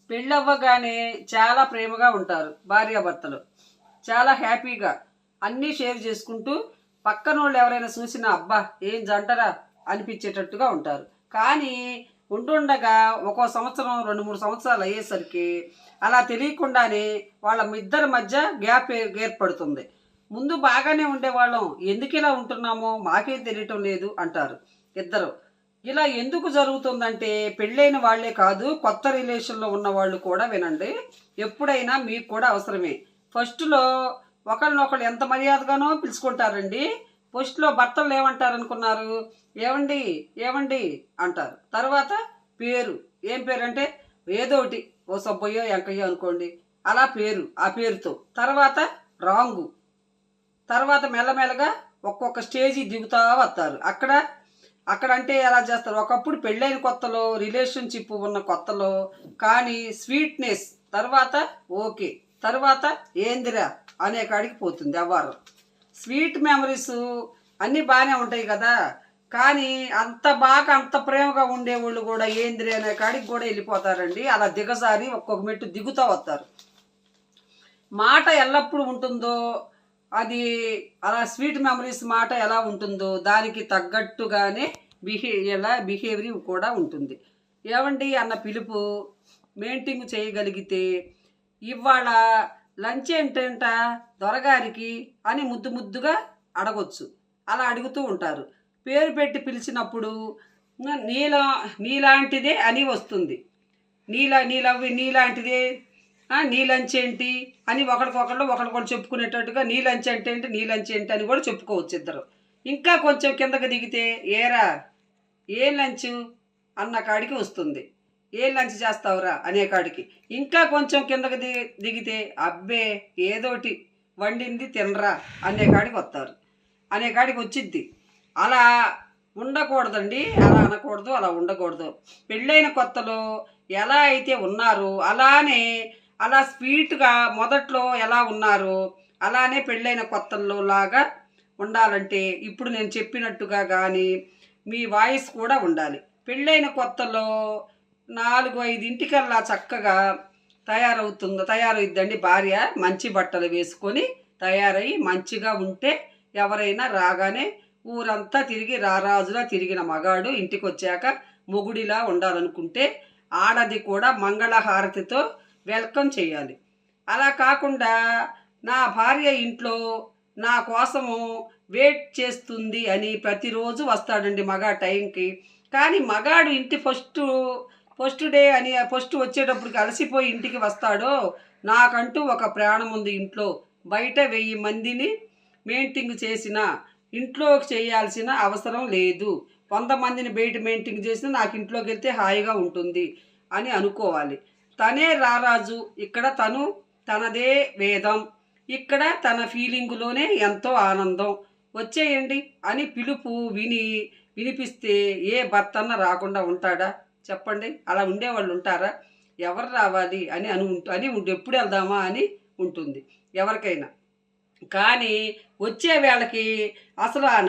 పెళ్ళవ్వగానే చాలా ప్రేమగా ఉంటారు భార్యాభర్తలు. చాలా హ్యాపీగా అన్నీ షేర్ చేసుకుంటూ పక్కనోళ్ళు ఎవరైనా చూసినా అబ్బా ఏం జంటరా అనిపించేటట్టుగా ఉంటారు. కానీ ఉండుండగా ఒక్కో సంవత్సరం 2, 3 సంవత్సరాలు అయ్యేసరికి అలా తెలియకుండానే వాళ్ళ ఇద్దరి మధ్య గ్యాప్ ఏర్పడుతుంది. ముందు బాగానే ఉండేవాళ్ళం, ఎందుకు ఇలా ఉంటున్నామో మాకేం తెలియటం లేదు అంటారు ఇద్దరు. ఇలా ఎందుకు జరుగుతుందంటే పెళ్ళైన వాళ్ళే కాదు, కొత్త రిలేషన్లో ఉన్న వాళ్ళు కూడా వినండి. ఎప్పుడైనా మీకు కూడా అవసరమే. ఫస్ట్లో ఒకళ్ళనొకళ్ళు ఎంత మర్యాదగానో పిలుచుకుంటారండి. ఫస్ట్లో భర్తలు ఏమంటారు అనుకున్నారు? ఏవండి ఏవండి అంటారు. తర్వాత పేరు, ఏం పేరు అంటే ఏదో ఒకటి, ఓ సబ్బయ్యో ఎంకయ్యో అనుకోండి, అలా పేరు, ఆ పేరుతో. తర్వాత రాంగు, తర్వాత మెల్లమెల్లగా ఒక్కొక్క స్టేజీ దిగుతా వస్తారు. అక్కడ అక్కడ అంటే ఎలా చేస్తారు? ఒకప్పుడు పెళ్ళైన కొత్తలో, రిలేషన్షిప్ ఉన్న కొత్తలో కానీ స్వీట్నెస్, తర్వాత ఓకే, తర్వాత ఏందిరా అనే కాడికి పోతుంది వ్యవహారం. స్వీట్ మెమరీస్ అన్నీ బాగానే ఉంటాయి కదా, కానీ అంత బాగా అంత ప్రేమగా ఉండేవాళ్ళు కూడా ఏందిరా అనే కాడికి కూడా వెళ్ళిపోతారండి. అలా దిగసారి ఒక్కొక్క మెట్టు దిగుతూ వస్తారు. మాట ఎల్లప్పుడూ ఉంటుందో అది అలా స్వీట్ మెమరీస్ మాట ఎలా ఉంటుందో దానికి తగ్గట్టుగానే బిహేవియర్ కూడా ఉంటుంది. ఏవండి అన్న పిలుపు మెయింటైన్ చేయగలిగితే ఇవాళ లంచ్ ఏంటంట దొరగారికి అని ముద్దు ముద్దుగా అడగొచ్చు. అలా అడుగుతూ ఉంటారు. పేరు పెట్టి పిలిచినప్పుడు నీలాంటిదే అని వస్తుంది. నీలాంటిదే, నీ లంచ్ ఏంటి అని ఒకరికొకళ్ళు చెప్పుకునేటట్టుగా నీ లంచ్ అంటే ఏంటి, నీ లంచ్ ఏంటి అని కూడా చెప్పుకోవచ్చు ఇద్దరు. ఇంకా కొంచెం కిందకి దిగితే ఏరా ఏం లంచ్ అన్న కాడికి వస్తుంది. ఏం లంచ్ చేస్తావురా అనే కాడికి. ఇంకా కొంచెం కిందకి దిగితే అబ్బే ఏదోటి వండింది తినరా అనే కాడికి వస్తారు, అనే కాడికి వచ్చిద్ది. అలా ఉండకూడదండి, అలా అనకూడదు, అలా ఉండకూడదు. పెళ్ళైన కొత్తలో ఎలా అయితే ఉన్నారో అలానే, అలా స్వీట్గా మొదట్లో ఎలా ఉన్నారో అలానే పెళ్ళైన కొత్తల్లో లాగా ఉండాలంటే ఇప్పుడు నేను చెప్పినట్టుగా కానీ మీ వాయిస్ కూడా ఉండాలి. పెళ్ళైన కొత్తలో 4-5 చక్కగా తయారవుద్దండి భార్య. మంచి బట్టలు వేసుకొని తయారయ్యి మంచిగా ఉంటే ఎవరైనా రాగానే ఊరంతా తిరిగి రారాజులా తిరిగిన మగాడు ఇంటికి వచ్చాక మొగుడిలా ఉండాలనుకుంటే ఆడది కూడా మంగళహారతితో వెల్కమ్ చేయాలి. అలా కాకుండా నా భార్య ఇంట్లో నా కోసము వెయిట్ చేస్తుంది అని ప్రతిరోజు వస్తాడండి మగా టైంకి. కానీ మగాడు ఇంటి ఫస్ట్ డే అని ఫస్ట్ వచ్చేటప్పటికి అలసిపోయి ఇంటికి వస్తాడో, నాకంటూ ఒక ప్రాణం ఉంది ఇంట్లో, బయట 1000 మందిని మెయింటైన్ చేసిన ఇంట్లోకి చేయాల్సిన అవసరం లేదు, 100 మందిని బయట మెయింటైన్ చేసినా నాకు ఇంట్లోకి వెళ్తే హాయిగా ఉంటుంది అని అనుకోవాలి. తనే రారాజు, ఇక్కడ తనదే వేదం, ఇక్కడ తన ఫీలింగులోనే ఎంతో ఆనందం. వచ్చేయండి అని పిలుపు వినిపిస్తే ఏ భర్తన్న రాకుండా ఉంటాడా చెప్పండి? అలా ఉండేవాళ్ళు ఉంటారా? ఎవరు రావాలి అని ఎప్పుడు వెళ్దామా అని ఉంటుంది ఎవరికైనా. కానీ వచ్చే వేళకి అసలు ఆ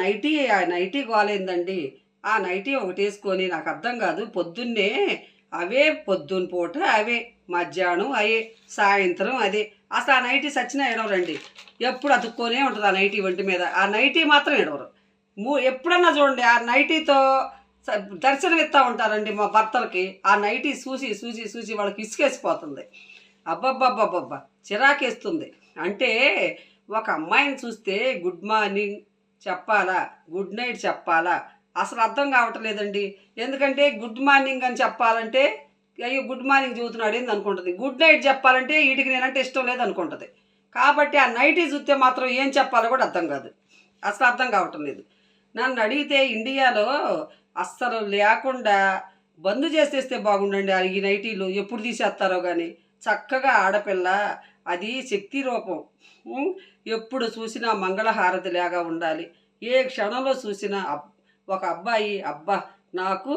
నైటీ గోలైందండి. ఆ నైటీ ఒకటి వేసుకొని నాకు అర్థం కాదు, పొద్దున్నే అవే, పొద్దున్న పూట అవే, మధ్యాహ్నం అవే, సాయంత్రం అదే. అసలు ఆ నైటీ సచ్చినా ఎడవరండి, ఎప్పుడు అతుక్కొనే ఉంటుంది ఆ నైటీ ఒంటి మీద. ఆ నైటీ మాత్రం ఎడవరు. ఎప్పుడన్నా చూడండి ఆ నైటీతో దర్శనం ఇస్తూ ఉంటారండి మా భర్తలకి. ఆ నైటీ చూసి వాళ్ళకి ఇసుకేసిపోతుంది. అబ్బబ్బబ్బబ్బబ్బా చిరాకేస్తుంది. అంటే ఒక అమ్మాయిని చూస్తే గుడ్ మార్నింగ్ చెప్పాలా, గుడ్ నైట్ చెప్పాలా, అసలు అర్థం కావట్లేదండి. ఎందుకంటే గుడ్ మార్నింగ్ అని చెప్పాలంటే అయ్యో గుడ్ మార్నింగ్ చదువుతున్నాడు ఏంది అనుకుంటుంది. గుడ్ నైట్ చెప్పాలంటే వీటికి నేనంటే ఇష్టం లేదు అనుకుంటుంది. కాబట్టి ఆ నైటీ చూస్తే మాత్రం ఏం చెప్పాలో కూడా అర్థం కాదు, అసలు అర్థం కావటం లేదు. నన్ను అడిగితే ఇండియాలో అస్సలు లేకుండా బంద్ చేసేస్తే బాగుండండి. ఈ నైటీలు ఎప్పుడు తీసేస్తారో కానీ. చక్కగా ఆడపిల్ల అది శక్తి రూపం. ఎప్పుడు చూసినా మంగళహారతి లాగా ఉండాలి. ఏ క్షణంలో చూసినా ఒక అబ్బాయి అబ్బా నాకు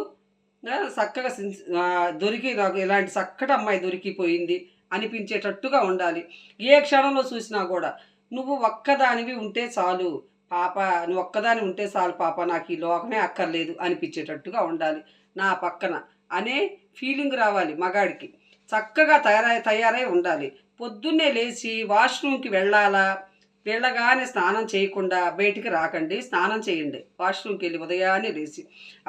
చక్కగా నాకు ఇలాంటి చక్కటి అమ్మాయి దొరికిపోయింది అనిపించేటట్టుగా ఉండాలి. ఏ క్షణంలో చూసినా కూడా నువ్వు ఒక్కదానివి ఉంటే చాలు పాప, నువ్వు ఒక్కదాని ఉంటే చాలు పాప, నాకు ఈ లోకమే అక్కర్లేదు అనిపించేటట్టుగా ఉండాలి నా పక్కన అనే ఫీలింగ్ రావాలి మగాడికి. చక్కగా తయారై ఉండాలి. పొద్దున్నే లేచి వాష్రూమ్కి వెళ్ళగానే స్నానం చేయకుండా బయటికి రాకండి. స్నానం చేయండి. వాష్రూమ్కి వెళ్ళి ఉదయాన్నే లేచి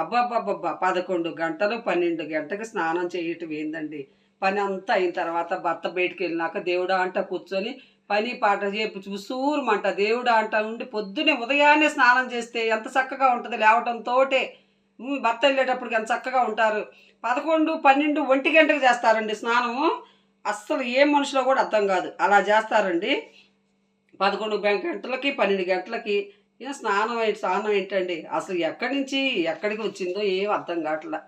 అబ్బబ్బబ్బబ్బా 11 గంటలు 12 గంటకి స్నానం చేయటం ఏందండి? పని అంతా అయిన తర్వాత భర్త బయటికి వెళ్ళినాక దేవుడా అంట కూర్చొని పని పాట చెప్పి చూసూరుమంట దేవుడా అంట ఉండి పొద్దున్నే ఉదయాన్నే స్నానం చేస్తే ఎంత చక్కగా ఉంటుంది లేవటంతోటే. భర్త వెళ్ళేటప్పటికి ఎంత చక్కగా ఉంటారు. 11, 12, 1 గంటకు చేస్తారండి స్నానము. అస్సలు ఏ మనుషులో కూడా అర్థం కాదు. అలా చేస్తారండి. 11 గంటలకి 12 గంటలకి స్నానం ఏంటండి? అసలు ఎక్కడి నుంచి ఎక్కడికి వచ్చిందో ఏం అర్థం కావట్లా.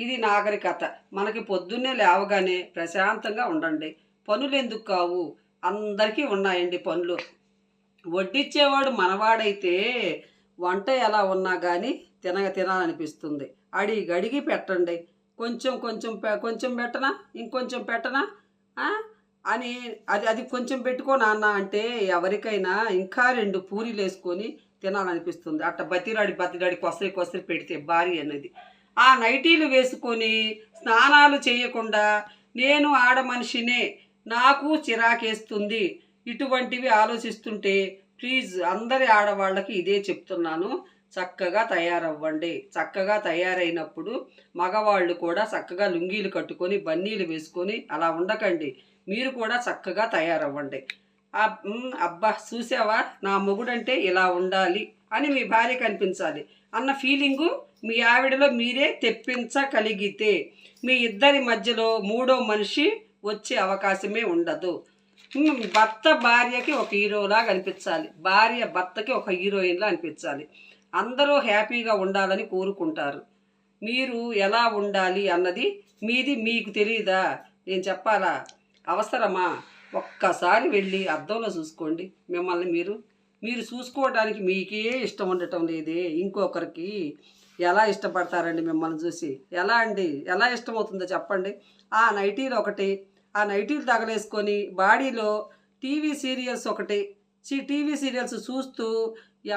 ఇది నాగరికత. మనకి పొద్దున్నే లేవగానే ప్రశాంతంగా ఉండండి. పనులు ఎందుకు కావు? అందరికీ ఉన్నాయండి పనులు. వడ్డిచ్చేవాడు మనవాడైతే వంట ఎలా ఉన్నా కానీ తినాలనిపిస్తుంది. అడిగి పెట్టండి. కొంచెం పెట్టనా, ఇంకొంచెం పెట్టనా అని అది కొంచెం పెట్టుకో నాన్న అంటే ఎవరికైనా ఇంకా 2 పూరీలు వేసుకొని తినాలనిపిస్తుంది. అట్ట బతిలాడి కొసరి పెడితే భార్య అనేది ఆ నైటీలు వేసుకొని స్నానాలు చేయకుండా నేను ఆడ మనిషినే, నాకు చిరాకేస్తుంది, ఇటువంటివి ఆలోచిస్తుంటే ప్లీజ్ అందరి ఆడవాళ్ళకి ఇదే చెప్తున్నాను. చక్కగా తయారవ్వండి. చక్కగా తయారైనప్పుడు మగవాళ్ళు కూడా చక్కగా లుంగీలు కట్టుకొని బన్నీలు వేసుకొని అలా ఉండకండి. మీరు కూడా చక్కగా తయారవ్వండి. అబ్బా చూసావా నా మొగుడంటే ఇలా ఉండాలి అని మీ భార్యకి అనిపించాలి అన్న ఫీలింగు మీ ఆవిడలో మీరే తెప్పించగలిగితే మీ ఇద్దరి మధ్యలో మూడో మనిషి వచ్చే అవకాశమే ఉండదు. భర్త భార్యకి ఒక హీరోలాగా అనిపించాలి, భార్య భర్తకి ఒక హీరోయిన్లా అనిపించాలి. అందరూ హ్యాపీగా ఉండాలని కోరుకుంటారు. మీరు ఎలా ఉండాలి అన్నది మీకు తెలియదా? నేను చెప్పాలా? అవసరమా? ఒక్కసారి వెళ్ళి అద్దంలో చూసుకోండి. మిమ్మల్ని మీరు చూసుకోవడానికి మీకే ఇష్టం ఉండటం లేదే, ఇంకొకరికి ఎలా ఇష్టపడతారండి మిమ్మల్ని చూసి? ఎలా ఇష్టమవుతుందో చెప్పండి. ఆ నైటీలు తగలేసుకొని బాడీలో టీవీ సీరియల్స్ చూస్తూ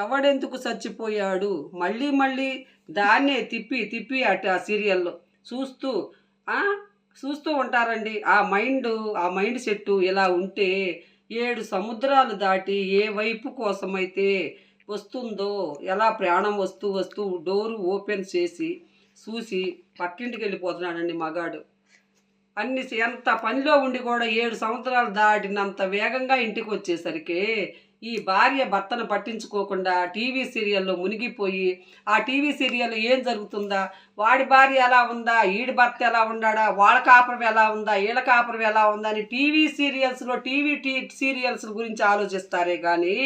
ఎవడెందుకు చచ్చిపోయాడు మళ్ళీ దాన్నే తిప్పి ఆ సీరియల్లో చూస్తూ ఉంటారండి. ఆ మైండ్ సెట్టు ఇలా ఉంటే 7 సముద్రాలు దాటి ఏ వైపు కోసమైతే వస్తుందో, ఎలా ప్రాణం వస్తూ డోరు ఓపెన్ చేసి చూసి పక్కింటికి వెళ్ళిపోతున్నాడండి మగాడు. ఎంత పనిలో ఉండి కూడా 7 సంవత్సరాలు దాటినంత వేగంగా ఇంటికి వచ్చేసరికి ఈ భార్య భర్తను పట్టించుకోకుండా టీవీ సీరియల్లో మునిగిపోయి ఆ టీవీ సీరియల్లో ఏం జరుగుతుందా, వాడి భార్య ఎలా ఉందా, ఈడి భర్త ఎలా ఉన్నాడా, వాళ్ళ కాపురం ఎలా ఉందా, వీళ్ళ కాపురం ఎలా ఉందా అని టీవీ సీరియల్స్ గురించి ఆలోచిస్తారే కానీ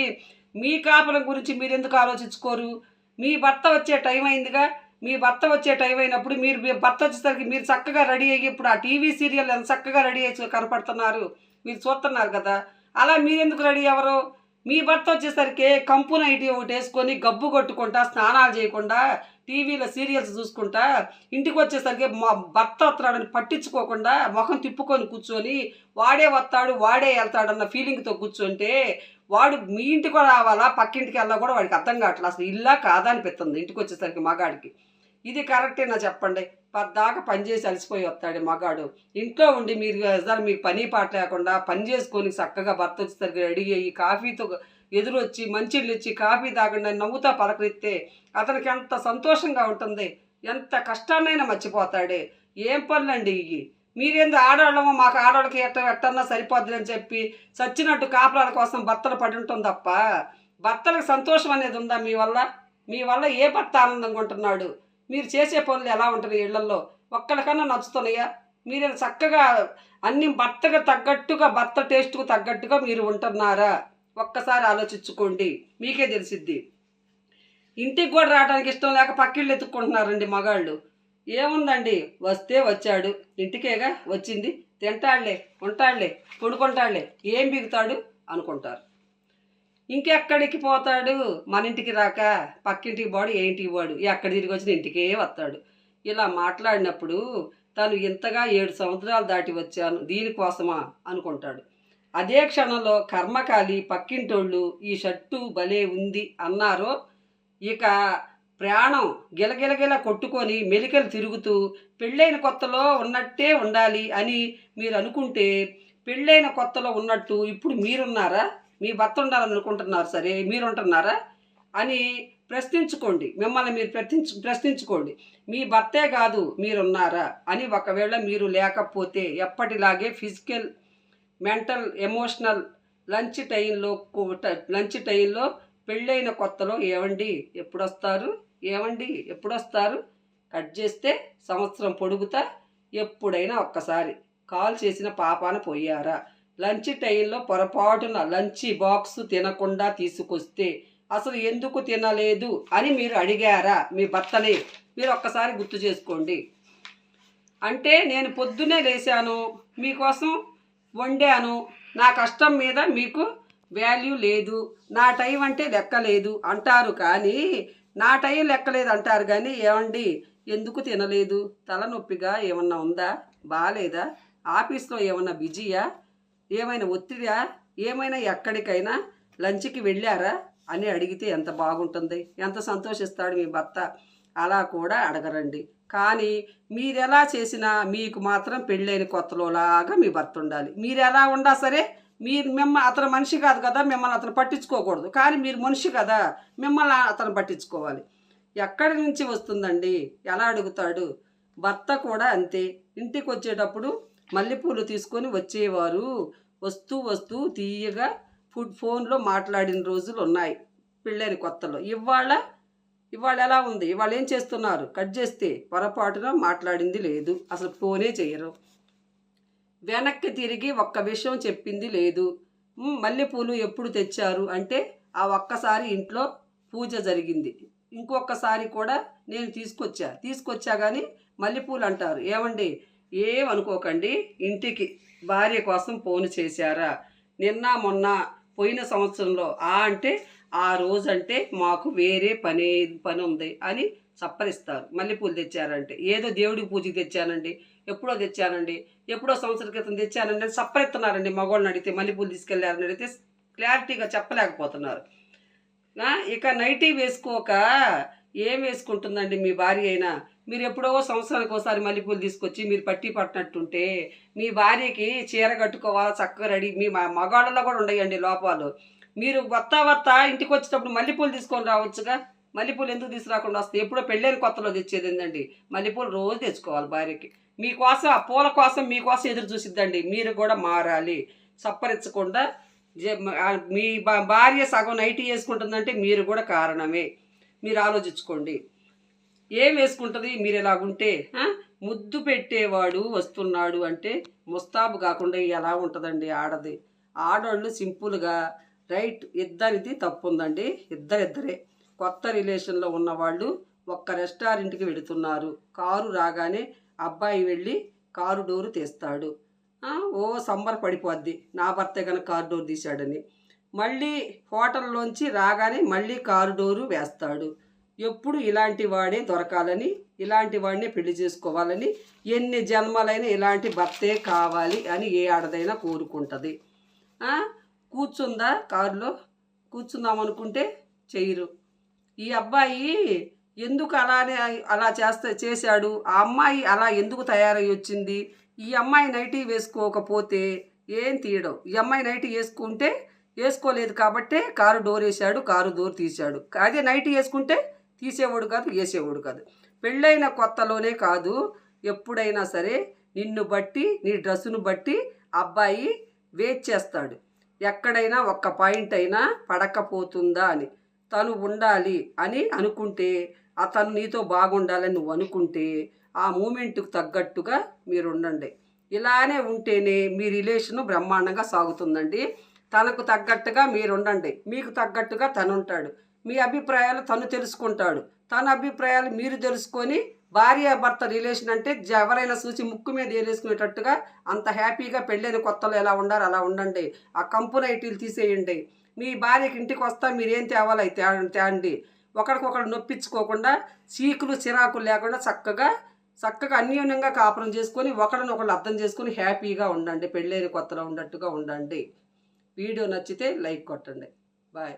మీ కాపురం గురించి మీరు ఎందుకు ఆలోచించుకోరు? మీ భర్త వచ్చే టైం అయిందిగా. మీ భర్త వచ్చే టైం అయినప్పుడు మీ భర్త వచ్చేసరికి మీరు చక్కగా రెడీ అయ్యి ఇప్పుడు ఆ టీవీ సీరియల్ ఎంత చక్కగా రెడీ అయ్యి కనపడుతున్నారు, మీరు చూస్తున్నారు కదా. అలా మీరెందుకు రెడీ ఎవరు? మీ భర్త వచ్చేసరికి కంపు నైటీ ఒకటి వేసుకొని గబ్బు కొట్టుకుంటా స్నానాలు చేయకుండా టీవీలో సీరియల్స్ చూసుకుంటా ఇంటికి వచ్చేసరికి మా భర్త వస్తాడని పట్టించుకోకుండా ముఖం తిప్పుకొని కూర్చొని వాడే వస్తాడు వాడే వెళ్తాడన్న ఫీలింగ్తో కూర్చుంటే వాడు మీ ఇంటికి రావాలా పక్కింటికి వెళ్ళా కూడా వాడికి అర్థం కావట్లేదు. అసలు ఇల్లా కాదా అనిపిస్తుంది ఇంటికి వచ్చేసరికి మగాడికి. ఇది కరెక్టేనా చెప్పండి? పద్దాకా పని చేసి అలసిపోయి వస్తాడు మగాడు. ఇంట్లో ఉండి మీకు పని పాట లేకుండా పని చేసుకొని చక్కగా భర్త వచ్చేసరికి రెడీ అయ్యి కాఫీతో ఎదురొచ్చి మంచిళ్ళు ఇచ్చి కాఫీ తాగండి నవ్వుతా పలకరిస్తే అతనికి ఎంత సంతోషంగా ఉంటుంది. ఎంత కష్టాన్నైనా మర్చిపోతాడే. ఏం పనులండి ఇవి? మీరేందో ఆడవాళ్ళమో మాకు ఆడవాళ్ళకి ఎట్టన్నా సరిపోద్ది అని చెప్పి చచ్చినట్టు కాపురాల కోసం భర్తలు పడి ఉంటుంది తప్ప భర్తలకు సంతోషం అనేది ఉందా మీ వల్ల ఏ భర్త ఆనందంగా ఉంటున్నాడు? మీరు చేసే పనులు ఎలా ఉంటున్నాయి ఇళ్లలో? ఒక్కరికన్నా నచ్చుతున్నాయా? మీరు చక్కగా అన్ని భర్తకు తగ్గట్టుగా భర్త టేస్ట్కు తగ్గట్టుగా మీరు ఉంటున్నారా? ఒక్కసారి ఆలోచించుకోండి, మీకే తెలిసిద్ది. ఇంటికి కూడా రావడానికి ఇష్టం లేక పక్కిళ్ళు ఎత్తుక్కుంటున్నారండి మగాళ్ళు. ఏముందండి, వస్తే వచ్చాడు, ఇంటికేగా వచ్చింది, తింటాడులే ఉంటాడులే కొడుకుంటాడులే ఏం బిగుతాడు అనుకుంటారు. ఇంకెక్కడికి పోతాడు? మన ఇంటికి రాక పక్కింటికి పోడు ఏంటికి పోడు, ఎక్కడ తిరిగి వచ్చిన ఇంటికే వస్తాడు. ఇలా మాట్లాడినప్పుడు తను ఇంతగా 7 సంవత్సరాలు దాటి వచ్చాను దీనికోసమా అనుకుంటాడు. అదే క్షణంలో కర్మకాలి పక్కింటోళ్ళు ఈ షర్టు భలే ఉంది అన్నారో ఇక ప్రాణం గిలగిలగిల కొట్టుకొని మెలికలు తిరుగుతూ పెళ్ళైన కొత్తలో ఉన్నట్టే ఉండాలి అని మీరు అనుకుంటే, పెళ్ళైన కొత్తలో ఉన్నట్టు ఇప్పుడు మీరున్నారా? మీ భర్త ఉండాలని అనుకుంటున్నారు, సరే మీరుంటున్నారా అని ప్రశ్నించుకోండి. మిమ్మల్ని మీరు ప్రశ్నించుకోండి. మీ భర్తే కాదు మీరున్నారా అని. ఒకవేళ మీరు లేకపోతే ఎప్పటిలాగే ఫిజికల్, మెంటల్, ఎమోషనల్ లంచ్ టైంలో పెళ్ళైన కొత్తలో ఏవండి ఎప్పుడొస్తారు, ఏవండి ఎప్పుడొస్తారు, కట్ చేస్తే సంవత్సరం పొడుగుతా ఎప్పుడైనా ఒక్కసారి కాల్ చేసిన పాపాన పోయారా? లంచ్ టైంలో పొరపాటున లంచ్ బాక్స్ తినకుండా తీసుకొస్తే అసలు ఎందుకు తినలేదు అని మీరు అడిగారా మీ భర్తని? మీరు ఒక్కసారి గుర్తు చేసుకోండి. అంటే నేను పొద్దున్నే లేచాను, మీకోసం వండాను, నా కష్టం మీద మీకు వాల్యూ లేదు, నా టైం అంటే లెక్కలేదు అంటారు. కానీ నా టైం లెక్కలేదు అంటారు కానీ ఏమండి ఎందుకు తినలేదు? తలనొప్పిగా ఏమన్నా ఉందా? బాగాలేదా? ఆఫీస్లో ఏమన్నా బిజీయా? ఏమైనా ఒత్తిడా? ఏమైనా ఎక్కడికైనా లంచ్కి వెళ్ళారా అని అడిగితే ఎంత బాగుంటుంది, ఎంత సంతోషిస్తాడు మీ భర్త. అలా కూడా అడగరండి. కానీ మీరు ఎలా చేసినా మీకు మాత్రం పెళ్ళైన కొత్తలోలాగా మీ భర్త ఉండాలి. మీరు ఎలా ఉన్నా సరే, అతను మనిషి కాదు కదా, మిమ్మల్ని అతను పట్టించుకోకూడదు. కానీ మీరు మనిషి కదా, మిమ్మల్ని అతను పట్టించుకోవాలి. ఎక్కడి నుంచి వస్తుందండి? ఎలా అడుగుతాడు? భర్త కూడా అంతే. ఇంటికి వచ్చేటప్పుడు మల్లెపూలు తీసుకొని వచ్చేవారు. వస్తూ వస్తూ తీయగా ఫోన్లో మాట్లాడిన రోజులు ఉన్నాయి పెళ్ళైన కొత్తలో. ఇవాళ ఎలా ఉంది? ఇవాళ ఏం చేస్తున్నారు? కట్ చేస్తే పొరపాటున మాట్లాడింది లేదు, అసలు ఫోనే చేయరు. వెనక్కి తిరిగి ఒక్క విషయం చెప్పింది లేదు. మల్లెపూలు ఎప్పుడు తెచ్చారు అంటే ఆ ఒక్కసారి ఇంట్లో పూజ జరిగింది, ఇంకొకసారి కూడా నేను తీసుకొచ్చా కానీ మల్లెపూలు అంటారు. ఏమండి ఏమనుకోకండి, ఇంటికి భార్య కోసం ఫోన్ చేశారా? నిన్న మొన్న పోయిన సంవత్సరంలో అంటే ఆ రోజంటే మాకు వేరే పని ఉంది అని సప్పరిస్తారు. మల్లెపూలు తెచ్చారంటే ఏదో దేవుడికి పూజకి తెచ్చానండి, ఎప్పుడో తెచ్చానండి, ఎప్పుడో సంవత్సరం క్రితం తెచ్చానండి అని సప్పరిస్తున్నారండి. మగవాళ్ళని అడిగితే మల్లెపూలు తీసుకెళ్ళారని అడిగితే క్లారిటీగా చెప్పలేకపోతున్నారు. ఇక నైటీ వేసుకోక ఏం వేసుకుంటుందండి మీ భార్య అయినా? మీరు ఎప్పుడో సంవత్సరానికి ఒకసారి మల్లెపూలు తీసుకొచ్చి మీరు పట్టినట్టుంటే మీ భార్యకి చీర కట్టుకోవాలా, చక్కగా రెడీ. మీ మగాళ్ళలో కూడా ఉండయండి లోపాలు. మీరు భర్త ఇంటికి వచ్చేటప్పుడు మల్లెపూలు తీసుకొని రావచ్చుగా. మల్లెపూలు ఎందుకు తీసుకురాకుండా వస్తాయి? ఎప్పుడో పెళ్ళైన కొత్తలో తెచ్చేది ఏంటండి? మల్లెపూలు రోజు తెచ్చుకోవాలి భార్యకి. మీకోసం ఆ పూల కోసం మీకోసం ఎదురు చూసిద్దండి. మీరు కూడా మారాలి. సప్పరించకుండా మీ భార్య సగం నైటీ వేసుకుంటుందంటే మీరు కూడా కారణమే. మీరు ఆలోచించుకోండి. ఏం వేసుకుంటుంది మీరు ఇలాగుంటే? ముద్దు పెట్టేవాడు వస్తున్నాడు అంటే ముస్తాబు కాకుండా ఎలా ఉంటుందండి ఆడది? ఆడవాళ్ళు సింపుల్గా రైట్. ఇద్దరిది తప్పు ఉందండి. ఇద్దరే కొత్త రిలేషన్లో ఉన్నవాళ్ళు ఒక్క రెస్టారెంట్కి వెళుతున్నారు. కారు రాగానే అబ్బాయి వెళ్ళి కారు డోరు తీస్తాడు. సంబరపడిపోద్ది, నా భర్తే కనుక కారు డోర్ తీశాడని. మళ్ళీ హోటల్లోంచి రాగానే మళ్ళీ కారు డోరు వేస్తాడు. ఎప్పుడు ఇలాంటి వాడే దొరకాలని, ఇలాంటి వాడినే పెళ్లి చేసుకోవాలని, ఎన్ని జన్మలైనా ఇలాంటి భర్తే కావాలి అని ఏ ఆడదైనా కోరుకుంటుంది. కూర్చుందా కారులో? కూర్చుందామనుకుంటే చెయ్యరు. ఈ అబ్బాయి ఎందుకు అలా చేశాడు? ఆ అమ్మాయి అలా ఎందుకు తయారై వచ్చింది? ఈ అమ్మాయి నైటీ వేసుకోకపోతే ఏం తీయడం? ఈ అమ్మాయి నైటీ వేసుకోలేదు కాబట్టే కారు డోర్ వేసాడు, కారు డోర్ తీశాడు. అదే నైటీ వేసుకుంటే తీసేవాడు కాదు, వేసేవాడు కాదు. పెళ్ళైన కొత్తలోనే కాదు, ఎప్పుడైనా సరే నిన్ను బట్టి, నీ డ్రెస్సును బట్టి అబ్బాయి వెయిట్ చేస్తాడు. ఎక్కడైనా ఒక్క పాయింట్ అయినా పడకపోతుందా అని. తను ఉండాలి అని అనుకుంటే, అతను నీతో బాగుండాలని నువ్వు అనుకుంటే ఆ మూమెంట్కు తగ్గట్టుగా మీరు ఉండండి. ఇలానే ఉంటేనే మీ రిలేషను బ్రహ్మాండంగా సాగుతుందండి. తనకు తగ్గట్టుగా మీరు ఉండండి, మీకు తగ్గట్టుగా తను ఉంటాడు. మీ అభిప్రాయాలు తను తెలుసుకుంటాడు, తన అభిప్రాయాలు మీరు తెలుసుకొని భార్యాభర్త రిలేషన్ అంటే ఎవరైనా చూసి ముక్కు మీద ఏలేసుకునేటట్టుగా అంత హ్యాపీగా పెళ్ళైన కొత్తలో ఎలా ఉండారు అలా ఉండండి. ఆ కంపు నైటీలు తీసేయండి. మీ భార్యకి ఇంటికి వస్తా మీరేం తేవాలి తేండి. ఒకరికొకరు నొప్పించుకోకుండా, చీకులు చిరాకులు లేకుండా చక్కగా అన్యోన్యంగా కాపురం చేసుకొని ఒకరినొకరు అర్థం చేసుకొని హ్యాపీగా ఉండండి. పెళ్ళైన కొత్తలో ఉన్నట్టుగా ఉండండి. వీడియో నచ్చితే లైక్ కొట్టండి. బాయ్.